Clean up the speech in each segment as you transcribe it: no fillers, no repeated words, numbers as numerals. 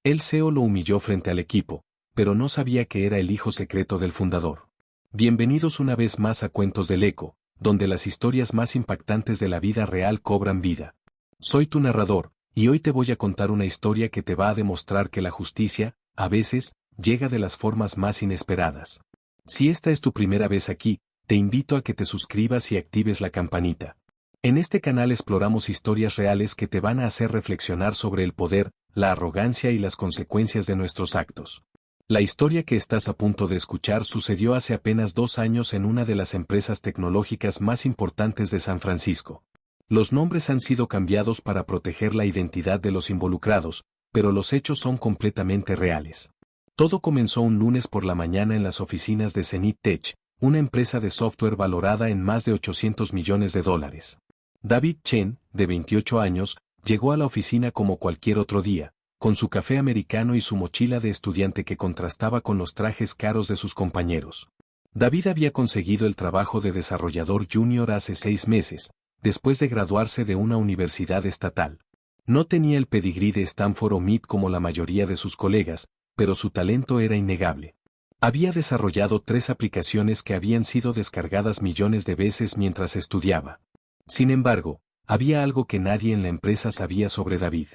El CEO lo humilló frente al equipo, pero no sabía que era el hijo secreto del fundador. Bienvenidos una vez más a Cuentos del Eco, donde las historias más impactantes de la vida real cobran vida. Soy tu narrador, y hoy te voy a contar una historia que te va a demostrar que la justicia, a veces, llega de las formas más inesperadas. Si esta es tu primera vez aquí, te invito a que te suscribas y actives la campanita. En este canal exploramos historias reales que te van a hacer reflexionar sobre el poder, la arrogancia y las consecuencias de nuestros actos. La historia que estás a punto de escuchar sucedió hace apenas 2 años en una de las empresas tecnológicas más importantes de San Francisco. Los nombres han sido cambiados para proteger la identidad de los involucrados, pero los hechos son completamente reales. Todo comenzó un lunes por la mañana en las oficinas de Zenith Tech, una empresa de software valorada en más de $800 millones. David Chen, de 28 años, llegó a la oficina como cualquier otro día, con su café americano y su mochila de estudiante que contrastaba con los trajes caros de sus compañeros. David había conseguido el trabajo de desarrollador junior hace 6 meses, después de graduarse de una universidad estatal. No tenía el pedigrí de Stanford o MIT como la mayoría de sus colegas, pero su talento era innegable. Había desarrollado 3 aplicaciones que habían sido descargadas millones de veces mientras estudiaba. Sin embargo, había algo que nadie en la empresa sabía sobre David.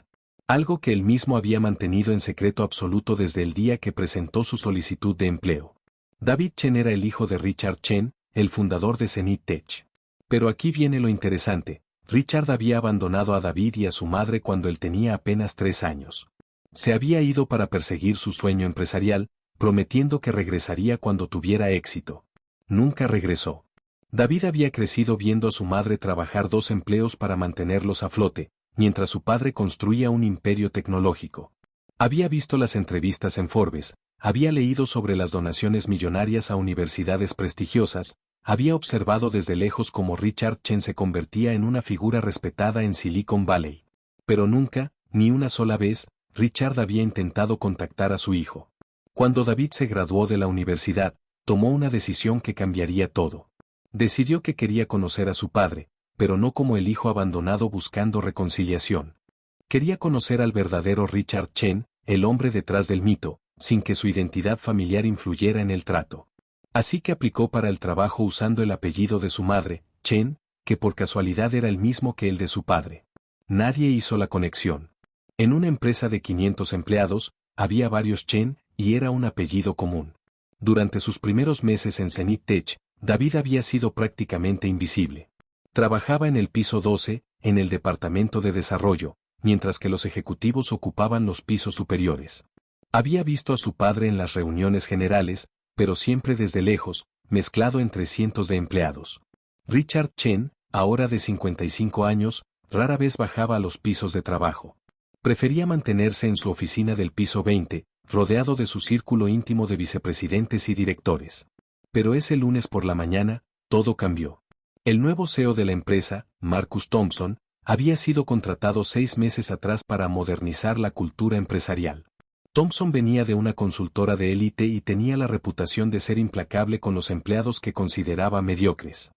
Algo que él mismo había mantenido en secreto absoluto desde el día que presentó su solicitud de empleo. David Chen era el hijo de Richard Chen, el fundador de Zenith Tech. Pero aquí viene lo interesante. Richard había abandonado a David y a su madre cuando él tenía apenas 3 años. Se había ido para perseguir su sueño empresarial, prometiendo que regresaría cuando tuviera éxito. Nunca regresó. David había crecido viendo a su madre trabajar 2 empleos para mantenerlos a flote, mientras su padre construía un imperio tecnológico. Había visto las entrevistas en Forbes, había leído sobre las donaciones millonarias a universidades prestigiosas, había observado desde lejos cómo Richard Chen se convertía en una figura respetada en Silicon Valley. Pero nunca, ni una sola vez, Richard había intentado contactar a su hijo. Cuando David se graduó de la universidad, tomó una decisión que cambiaría todo. Decidió que quería conocer a su padre, pero no como el hijo abandonado buscando reconciliación. Quería conocer al verdadero Richard Chen, el hombre detrás del mito, sin que su identidad familiar influyera en el trato. Así que aplicó para el trabajo usando el apellido de su madre, Chen, que por casualidad era el mismo que el de su padre. Nadie hizo la conexión. En una empresa de 500 empleados, había varios Chen, y era un apellido común. Durante sus primeros meses en Zenith Tech, David había sido prácticamente invisible. Trabajaba en el piso 12, en el departamento de desarrollo, mientras que los ejecutivos ocupaban los pisos superiores. Había visto a su padre en las reuniones generales, pero siempre desde lejos, mezclado entre cientos de empleados. Richard Chen, ahora de 55 años, rara vez bajaba a los pisos de trabajo. Prefería mantenerse en su oficina del piso 20, rodeado de su círculo íntimo de vicepresidentes y directores. Pero ese lunes por la mañana, todo cambió. El nuevo CEO de la empresa, Marcus Thompson, había sido contratado 6 meses atrás para modernizar la cultura empresarial. Thompson venía de una consultora de élite y tenía la reputación de ser implacable con los empleados que consideraba mediocres.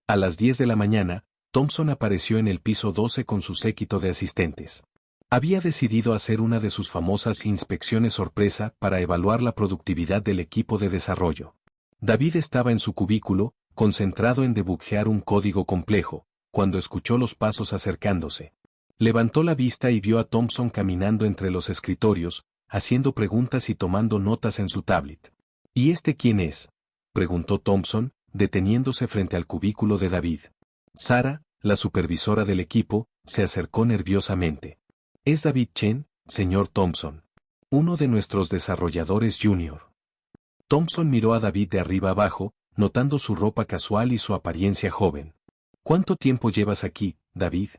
A las 10 de la mañana, Thompson apareció en el piso 12 con su séquito de asistentes. Había decidido hacer una de sus famosas inspecciones sorpresa para evaluar la productividad del equipo de desarrollo. David estaba en su cubículo, concentrado en debuguear un código complejo, cuando escuchó los pasos acercándose. Levantó la vista y vio a Thompson caminando entre los escritorios, haciendo preguntas y tomando notas en su tablet. ¿Y este quién es?, preguntó Thompson, deteniéndose frente al cubículo de David. Sara, la supervisora del equipo, se acercó nerviosamente. Es David Chen, señor Thompson. Uno de nuestros desarrolladores junior. Thompson miró a David de arriba abajo, notando su ropa casual y su apariencia joven. ¿Cuánto tiempo llevas aquí, David?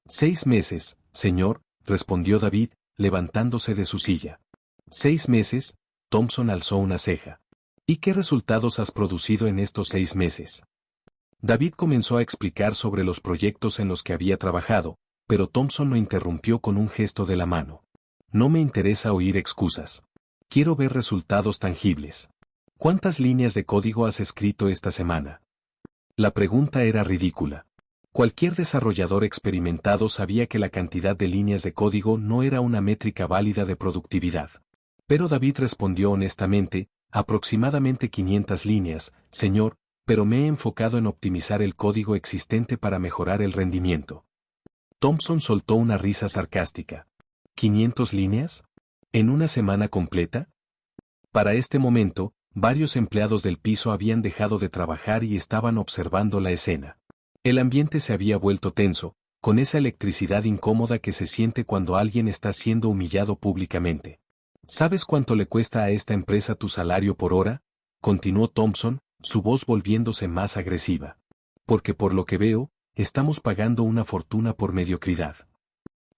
6 meses, señor, respondió David, levantándose de su silla. 6 meses, Thompson alzó una ceja. ¿Y qué resultados has producido en estos 6 meses? David comenzó a explicar sobre los proyectos en los que había trabajado, pero Thompson lo interrumpió con un gesto de la mano. No me interesa oír excusas. Quiero ver resultados tangibles. ¿Cuántas líneas de código has escrito esta semana? La pregunta era ridícula. Cualquier desarrollador experimentado sabía que la cantidad de líneas de código no era una métrica válida de productividad. Pero David respondió honestamente, aproximadamente 500 líneas, señor, pero me he enfocado en optimizar el código existente para mejorar el rendimiento. Thompson soltó una risa sarcástica. ¿500 líneas? ¿En una semana completa? Para este momento, varios empleados del piso habían dejado de trabajar y estaban observando la escena. El ambiente se había vuelto tenso, con esa electricidad incómoda que se siente cuando alguien está siendo humillado públicamente. ¿Sabes cuánto le cuesta a esta empresa tu salario por hora? Continuó Thompson, su voz volviéndose más agresiva. Porque por lo que veo, estamos pagando una fortuna por mediocridad.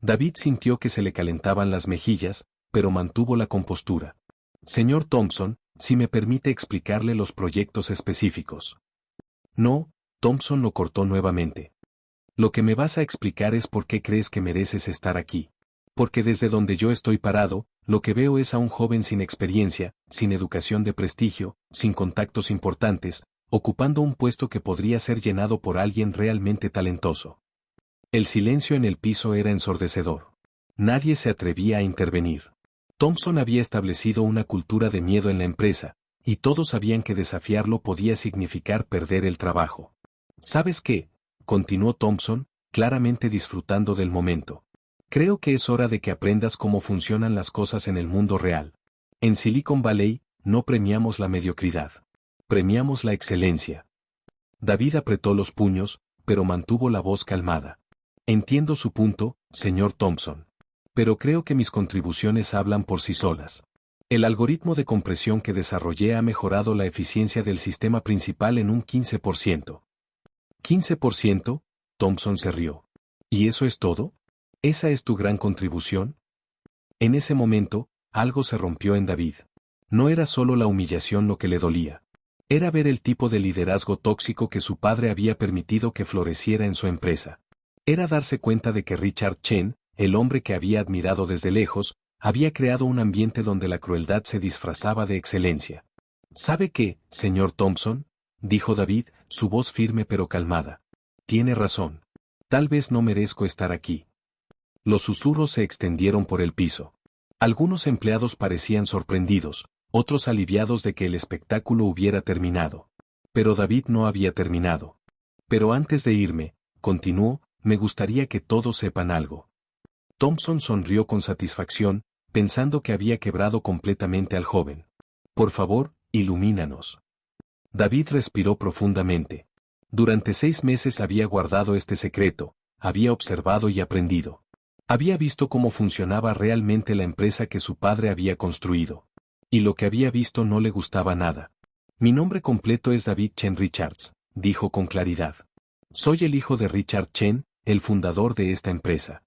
David sintió que se le calentaban las mejillas, pero mantuvo la compostura. Señor Thompson, si me permite explicarle los proyectos específicos. No, Thompson lo cortó nuevamente. Lo que me vas a explicar es por qué crees que mereces estar aquí. Porque desde donde yo estoy parado, lo que veo es a un joven sin experiencia, sin educación de prestigio, sin contactos importantes, ocupando un puesto que podría ser llenado por alguien realmente talentoso. El silencio en el piso era ensordecedor. Nadie se atrevía a intervenir. Thompson había establecido una cultura de miedo en la empresa, y todos sabían que desafiarlo podía significar perder el trabajo. ¿Sabes qué? Continuó Thompson, claramente disfrutando del momento. Creo que es hora de que aprendas cómo funcionan las cosas en el mundo real. En Silicon Valley, no premiamos la mediocridad. Premiamos la excelencia. David apretó los puños, pero mantuvo la voz calmada. Entiendo su punto, señor Thompson. Pero creo que mis contribuciones hablan por sí solas. El algoritmo de compresión que desarrollé ha mejorado la eficiencia del sistema principal en un 15%. ¿15%? Thompson se rió. ¿Y eso es todo? ¿Esa es tu gran contribución? En ese momento, algo se rompió en David. No era solo la humillación lo que le dolía. Era ver el tipo de liderazgo tóxico que su padre había permitido que floreciera en su empresa. Era darse cuenta de que Richard Chen, el hombre que había admirado desde lejos, había creado un ambiente donde la crueldad se disfrazaba de excelencia. ¿Sabe qué, señor Thompson? Dijo David, su voz firme pero calmada. Tiene razón. Tal vez no merezco estar aquí. Los susurros se extendieron por el piso. Algunos empleados parecían sorprendidos, otros aliviados de que el espectáculo hubiera terminado. Pero David no había terminado. Pero antes de irme, continuó, me gustaría que todos sepan algo. Thompson sonrió con satisfacción, pensando que había quebrado completamente al joven. Por favor, ilumínanos. David respiró profundamente. Durante 6 meses había guardado este secreto, había observado y aprendido. Había visto cómo funcionaba realmente la empresa que su padre había construido. Y lo que había visto no le gustaba nada. Mi nombre completo es David Chen Richards, dijo con claridad. Soy el hijo de Richard Chen, el fundador de esta empresa.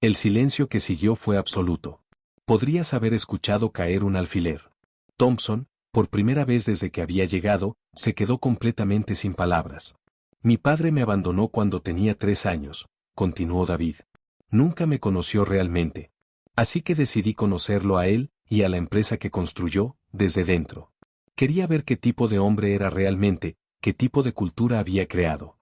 El silencio que siguió fue absoluto. Podrías haber escuchado caer un alfiler. Thompson, por primera vez desde que había llegado, se quedó completamente sin palabras. Mi padre me abandonó cuando tenía 3 años, continuó David. Nunca me conoció realmente. Así que decidí conocerlo a él, y a la empresa que construyó, desde dentro. Quería ver qué tipo de hombre era realmente, qué tipo de cultura había creado.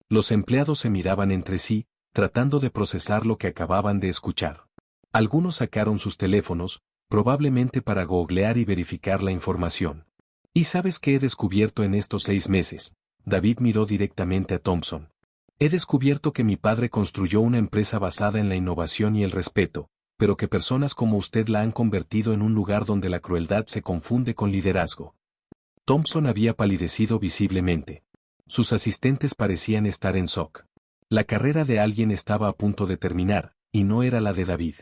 Los empleados se miraban entre sí, tratando de procesar lo que acababan de escuchar. Algunos sacaron sus teléfonos, probablemente para googlear y verificar la información. ¿Y sabes qué he descubierto en estos 6 meses? David miró directamente a Thompson. He descubierto que mi padre construyó una empresa basada en la innovación y el respeto, pero que personas como usted la han convertido en un lugar donde la crueldad se confunde con liderazgo. Thompson había palidecido visiblemente. Sus asistentes parecían estar en shock. La carrera de alguien estaba a punto de terminar, y no era la de David.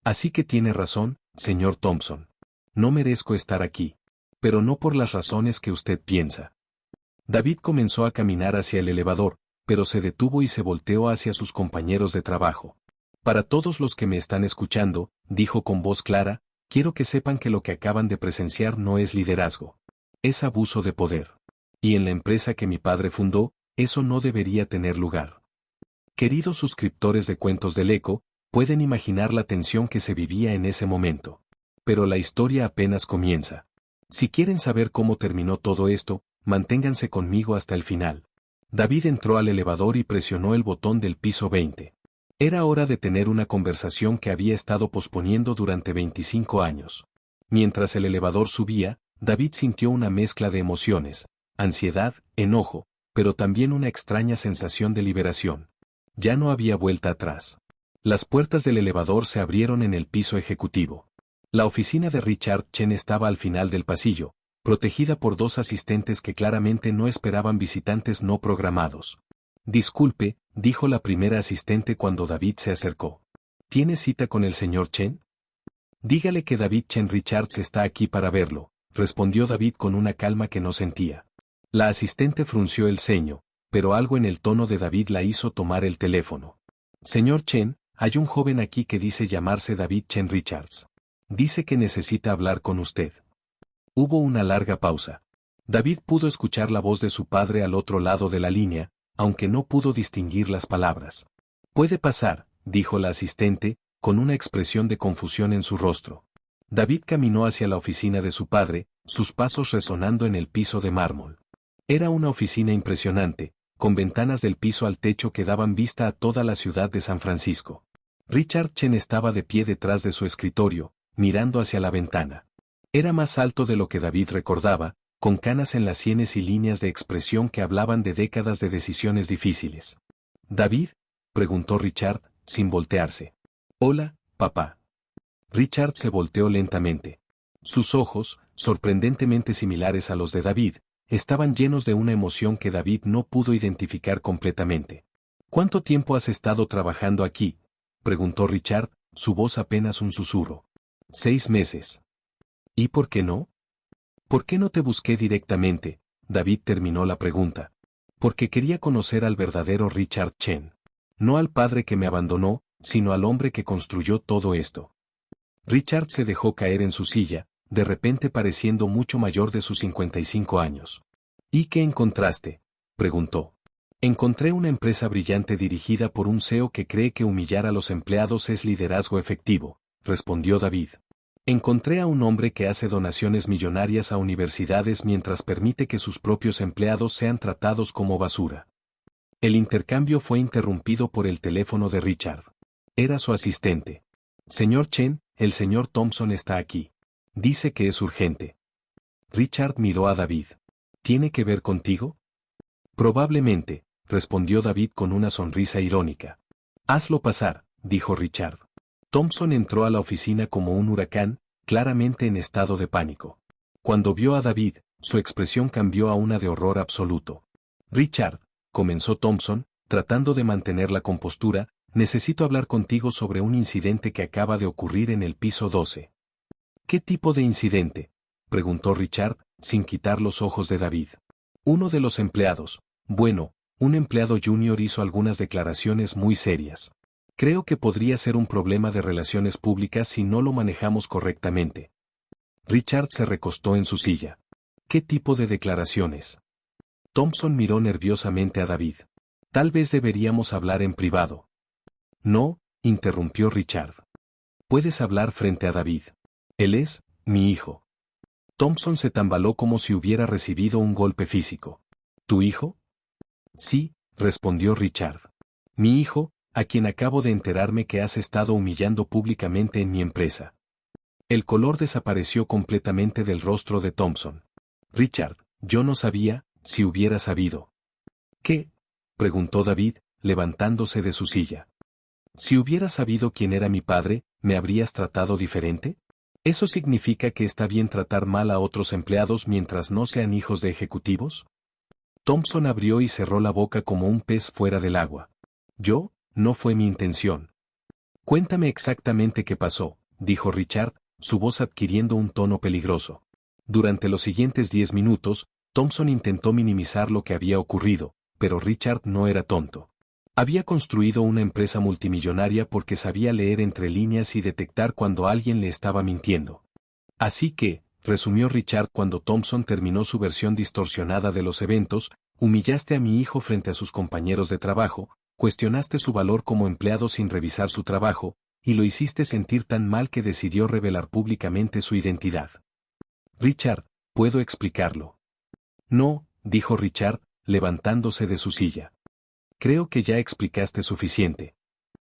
Así que tiene razón, señor Thompson. No merezco estar aquí. Pero no por las razones que usted piensa. David comenzó a caminar hacia el elevador, pero se detuvo y se volteó hacia sus compañeros de trabajo. Para todos los que me están escuchando, dijo con voz clara, quiero que sepan que lo que acaban de presenciar no es liderazgo. Es abuso de poder. Y en la empresa que mi padre fundó, eso no debería tener lugar. Queridos suscriptores de Cuentos del Eco, pueden imaginar la tensión que se vivía en ese momento. Pero la historia apenas comienza. Si quieren saber cómo terminó todo esto, manténganse conmigo hasta el final. David entró al elevador y presionó el botón del piso 20. Era hora de tener una conversación que había estado posponiendo durante 25 años. Mientras el elevador subía, David sintió una mezcla de emociones, ansiedad, enojo, pero también una extraña sensación de liberación. Ya no había vuelta atrás. Las puertas del elevador se abrieron en el piso ejecutivo. La oficina de Richard Chen estaba al final del pasillo, protegida por dos asistentes que claramente no esperaban visitantes no programados. Disculpe, dijo la primera asistente cuando David se acercó. ¿Tiene cita con el señor Chen? Dígale que David Chen Richards está aquí para verlo, respondió David con una calma que no sentía. La asistente frunció el ceño, pero algo en el tono de David la hizo tomar el teléfono. Señor Chen, hay un joven aquí que dice llamarse David Chen Richards. Dice que necesita hablar con usted. Hubo una larga pausa. David pudo escuchar la voz de su padre al otro lado de la línea, aunque no pudo distinguir las palabras. Puede pasar, dijo la asistente, con una expresión de confusión en su rostro. David caminó hacia la oficina de su padre, sus pasos resonando en el piso de mármol. Era una oficina impresionante, con ventanas del piso al techo que daban vista a toda la ciudad de San Francisco. Richard Chen estaba de pie detrás de su escritorio, mirando hacia la ventana. Era más alto de lo que David recordaba, con canas en las sienes y líneas de expresión que hablaban de décadas de decisiones difíciles. «¿David?», preguntó Richard, sin voltearse. «Hola, papá». Richard se volteó lentamente. Sus ojos, sorprendentemente similares a los de David, estaban llenos de una emoción que David no pudo identificar completamente. «¿Cuánto tiempo has estado trabajando aquí?», preguntó Richard, su voz apenas un susurro. «6 meses». «¿Y por qué no?». «¿Por qué no te busqué directamente?», David terminó la pregunta. «Porque quería conocer al verdadero Richard Chen. No al padre que me abandonó, sino al hombre que construyó todo esto». Richard se dejó caer en su silla, de repente pareciendo mucho mayor de sus 55 años. «¿Y qué encontraste?», preguntó. «Encontré una empresa brillante dirigida por un CEO que cree que humillar a los empleados es liderazgo efectivo», respondió David. «Encontré a un hombre que hace donaciones millonarias a universidades mientras permite que sus propios empleados sean tratados como basura». El intercambio fue interrumpido por el teléfono de Richard. Era su asistente. «Señor Chen, el señor Thompson está aquí. Dice que es urgente». Richard miró a David. «¿Tiene que ver contigo?». «Probablemente», respondió David con una sonrisa irónica. «Hazlo pasar», dijo Richard. Thompson entró a la oficina como un huracán, claramente en estado de pánico. Cuando vio a David, su expresión cambió a una de horror absoluto. «Richard», comenzó Thompson, tratando de mantener la compostura, «necesito hablar contigo sobre un incidente que acaba de ocurrir en el piso 12». «¿Qué tipo de incidente?», preguntó Richard, sin quitar los ojos de David. «Uno de los empleados, bueno, un empleado junior hizo algunas declaraciones muy serias. Creo que podría ser un problema de relaciones públicas si no lo manejamos correctamente». Richard se recostó en su silla. «¿Qué tipo de declaraciones?». Thompson miró nerviosamente a David. «Tal vez deberíamos hablar en privado». «No», interrumpió Richard. «Puedes hablar frente a David. Él es mi hijo». Thompson se tambaló como si hubiera recibido un golpe físico. «¿Tu hijo?». «Sí», respondió Richard. «Mi hijo, a quien acabo de enterarme que has estado humillando públicamente en mi empresa». El color desapareció completamente del rostro de Thompson. «Richard, yo no sabía, si hubiera sabido». «¿Qué?», preguntó David, levantándose de su silla. «Si hubiera sabido quién era mi padre, ¿me habrías tratado diferente? ¿Eso significa que está bien tratar mal a otros empleados mientras no sean hijos de ejecutivos?». Thompson abrió y cerró la boca como un pez fuera del agua. «Yo, no fue mi intención». «Cuéntame exactamente qué pasó», dijo Richard, su voz adquiriendo un tono peligroso. Durante los siguientes 10 minutos, Thompson intentó minimizar lo que había ocurrido, pero Richard no era tonto. Había construido una empresa multimillonaria porque sabía leer entre líneas y detectar cuando alguien le estaba mintiendo. «Así que», resumió Richard cuando Thompson terminó su versión distorsionada de los eventos, «humillaste a mi hijo frente a sus compañeros de trabajo, cuestionaste su valor como empleado sin revisar su trabajo, y lo hiciste sentir tan mal que decidió revelar públicamente su identidad». «Richard, ¿puedo explicarlo?». «No», dijo Richard, levantándose de su silla. Creo que ya explicaste suficiente.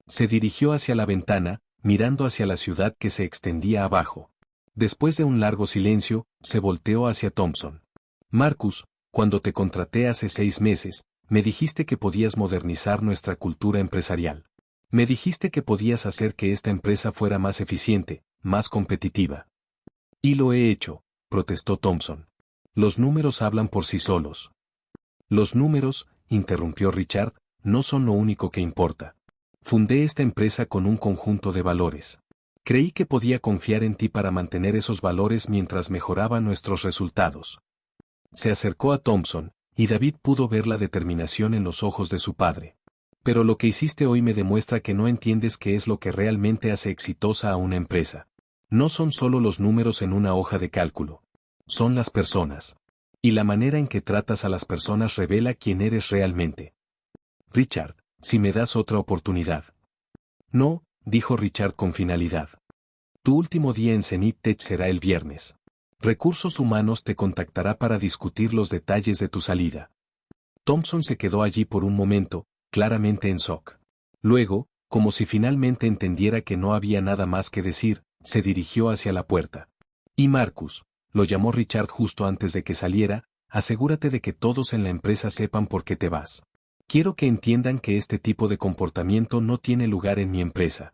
Se dirigió hacia la ventana, mirando hacia la ciudad que se extendía abajo. Después de un largo silencio, se volteó hacia Thompson. Marcus, cuando te contraté hace 6 meses, me dijiste que podías modernizar nuestra cultura empresarial. Me dijiste que podías hacer que esta empresa fuera más eficiente, más competitiva. Y lo he hecho, protestó Thompson. Los números hablan por sí solos. Los números, interrumpió Richard, no son lo único que importa. Fundé esta empresa con un conjunto de valores. Creí que podía confiar en ti para mantener esos valores mientras mejoraba nuestros resultados. Se acercó a Thompson, y David pudo ver la determinación en los ojos de su padre. Pero lo que hiciste hoy me demuestra que no entiendes qué es lo que realmente hace exitosa a una empresa. No son solo los números en una hoja de cálculo. Son las personas. Y la manera en que tratas a las personas revela quién eres realmente. Richard, si me das otra oportunidad. No, dijo Richard con finalidad. Tu último día en Zenith Tech será el viernes. Recursos Humanos te contactará para discutir los detalles de tu salida. Thompson se quedó allí por un momento, claramente en shock. Luego, como si finalmente entendiera que no había nada más que decir, se dirigió hacia la puerta. Y Marcus, lo llamó Richard justo antes de que saliera, asegúrate de que todos en la empresa sepan por qué te vas. Quiero que entiendan que este tipo de comportamiento no tiene lugar en mi empresa.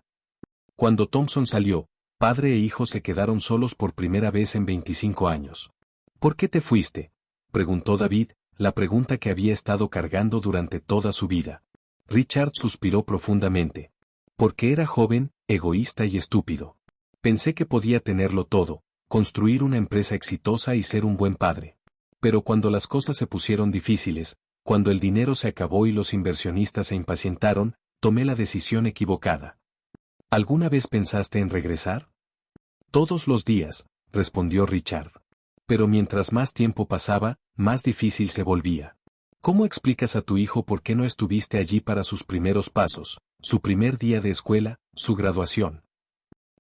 Cuando Thompson salió, padre e hijo se quedaron solos por primera vez en 25 años. ¿Por qué te fuiste?, preguntó David, la pregunta que había estado cargando durante toda su vida. Richard suspiró profundamente. Porque era joven, egoísta y estúpido. Pensé que podía tenerlo todo, construir una empresa exitosa y ser un buen padre. Pero cuando las cosas se pusieron difíciles, cuando el dinero se acabó y los inversionistas se impacientaron, tomé la decisión equivocada. ¿Alguna vez pensaste en regresar? Todos los días, respondió Richard. Pero mientras más tiempo pasaba, más difícil se volvía. ¿Cómo explicas a tu hijo por qué no estuviste allí para sus primeros pasos, su primer día de escuela, su graduación?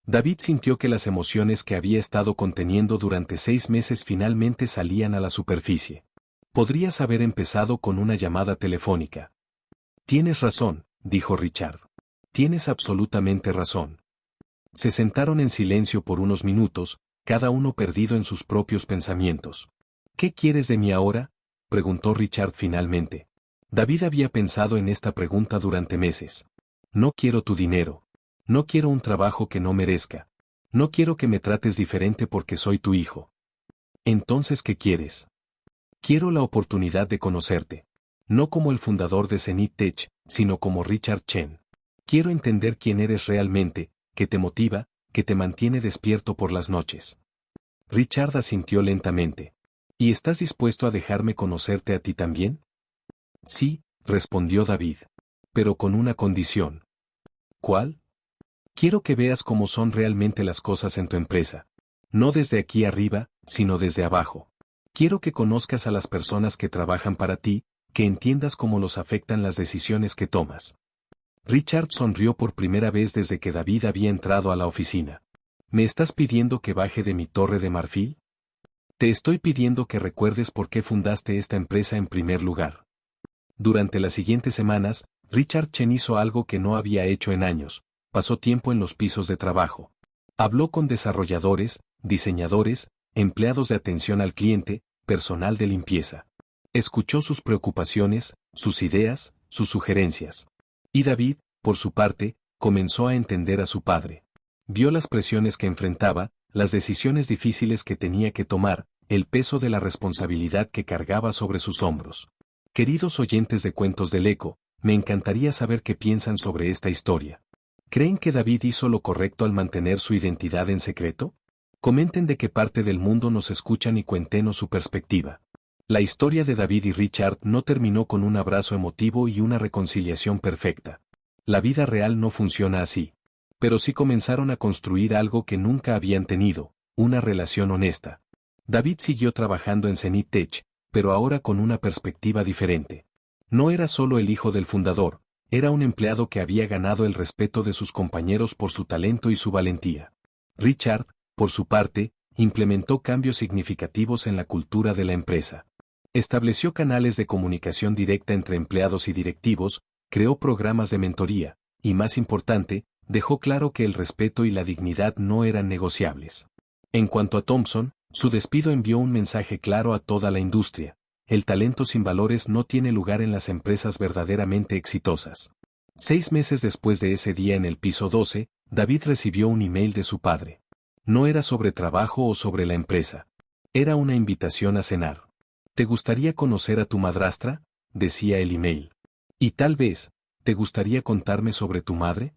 David sintió que las emociones que había estado conteniendo durante 6 meses finalmente salían a la superficie. Podrías haber empezado con una llamada telefónica. Tienes razón, dijo Richard. Tienes absolutamente razón. Se sentaron en silencio por unos minutos, cada uno perdido en sus propios pensamientos. ¿Qué quieres de mí ahora?, preguntó Richard finalmente. David había pensado en esta pregunta durante meses. No quiero tu dinero. No quiero un trabajo que no merezca. No quiero que me trates diferente porque soy tu hijo. Entonces, ¿qué quieres? Quiero la oportunidad de conocerte. No como el fundador de Zenith Tech, sino como Richard Chen. Quiero entender quién eres realmente, qué te motiva, qué te mantiene despierto por las noches. Richard asintió lentamente. ¿Y estás dispuesto a dejarme conocerte a ti también? Sí, respondió David. Pero con una condición. ¿Cuál? Quiero que veas cómo son realmente las cosas en tu empresa. No desde aquí arriba, sino desde abajo. Quiero que conozcas a las personas que trabajan para ti, que entiendas cómo los afectan las decisiones que tomas. Richard sonrió por primera vez desde que David había entrado a la oficina. ¿Me estás pidiendo que baje de mi torre de marfil? Te estoy pidiendo que recuerdes por qué fundaste esta empresa en primer lugar. Durante las siguientes semanas, Richard Chen hizo algo que no había hecho en años. Pasó tiempo en los pisos de trabajo. Habló con desarrolladores, diseñadores, empleados de atención al cliente, personal de limpieza. Escuchó sus preocupaciones, sus ideas, sus sugerencias. Y David, por su parte, comenzó a entender a su padre. Vio las presiones que enfrentaba, las decisiones difíciles que tenía que tomar, el peso de la responsabilidad que cargaba sobre sus hombros. Queridos oyentes de Cuentos del Eco, me encantaría saber qué piensan sobre esta historia. ¿Creen que David hizo lo correcto al mantener su identidad en secreto? Comenten de qué parte del mundo nos escuchan y cuéntenos su perspectiva. La historia de David y Richard no terminó con un abrazo emotivo y una reconciliación perfecta. La vida real no funciona así. Pero sí comenzaron a construir algo que nunca habían tenido, una relación honesta. David siguió trabajando en Zenith Tech, pero ahora con una perspectiva diferente. No era solo el hijo del fundador, era un empleado que había ganado el respeto de sus compañeros por su talento y su valentía. Richard, por su parte, implementó cambios significativos en la cultura de la empresa. Estableció canales de comunicación directa entre empleados y directivos, creó programas de mentoría, y más importante, dejó claro que el respeto y la dignidad no eran negociables. En cuanto a Thompson, su despido envió un mensaje claro a toda la industria: el talento sin valores no tiene lugar en las empresas verdaderamente exitosas. 6 meses después de ese día en el piso 12, David recibió un email de su padre. No era sobre trabajo o sobre la empresa. Era una invitación a cenar. ¿Te gustaría conocer a tu madrastra?, decía el email. Y tal vez, ¿te gustaría contarme sobre tu madre?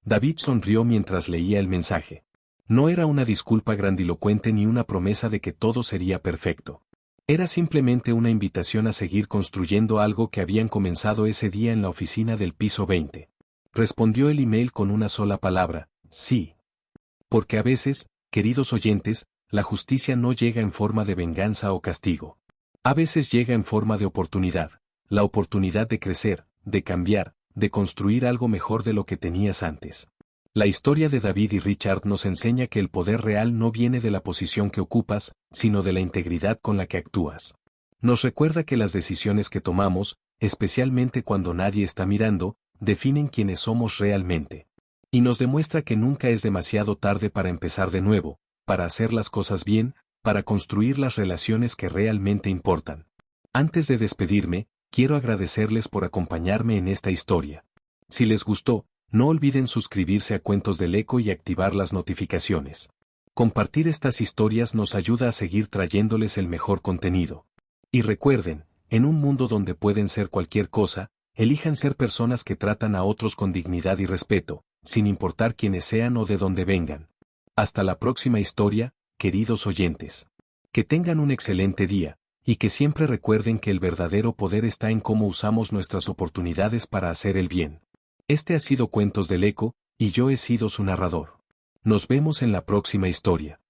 David sonrió mientras leía el mensaje. No era una disculpa grandilocuente ni una promesa de que todo sería perfecto. Era simplemente una invitación a seguir construyendo algo que habían comenzado ese día en la oficina del piso 20. Respondió el email con una sola palabra: sí. Porque a veces, queridos oyentes, la justicia no llega en forma de venganza o castigo. A veces llega en forma de oportunidad, la oportunidad de crecer, de cambiar, de construir algo mejor de lo que tenías antes. La historia de David y Richard nos enseña que el poder real no viene de la posición que ocupas, sino de la integridad con la que actúas. Nos recuerda que las decisiones que tomamos, especialmente cuando nadie está mirando, definen quiénes somos realmente. Y nos demuestra que nunca es demasiado tarde para empezar de nuevo, para hacer las cosas bien, para construir las relaciones que realmente importan. Antes de despedirme, quiero agradecerles por acompañarme en esta historia. Si les gustó, no olviden suscribirse a Cuentos del Eco y activar las notificaciones. Compartir estas historias nos ayuda a seguir trayéndoles el mejor contenido. Y recuerden, en un mundo donde pueden ser cualquier cosa, elijan ser personas que tratan a otros con dignidad y respeto, sin importar quiénes sean o de dónde vengan. Hasta la próxima historia, queridos oyentes. Que tengan un excelente día, y que siempre recuerden que el verdadero poder está en cómo usamos nuestras oportunidades para hacer el bien. Este ha sido Cuentos del Eco, y yo he sido su narrador. Nos vemos en la próxima historia.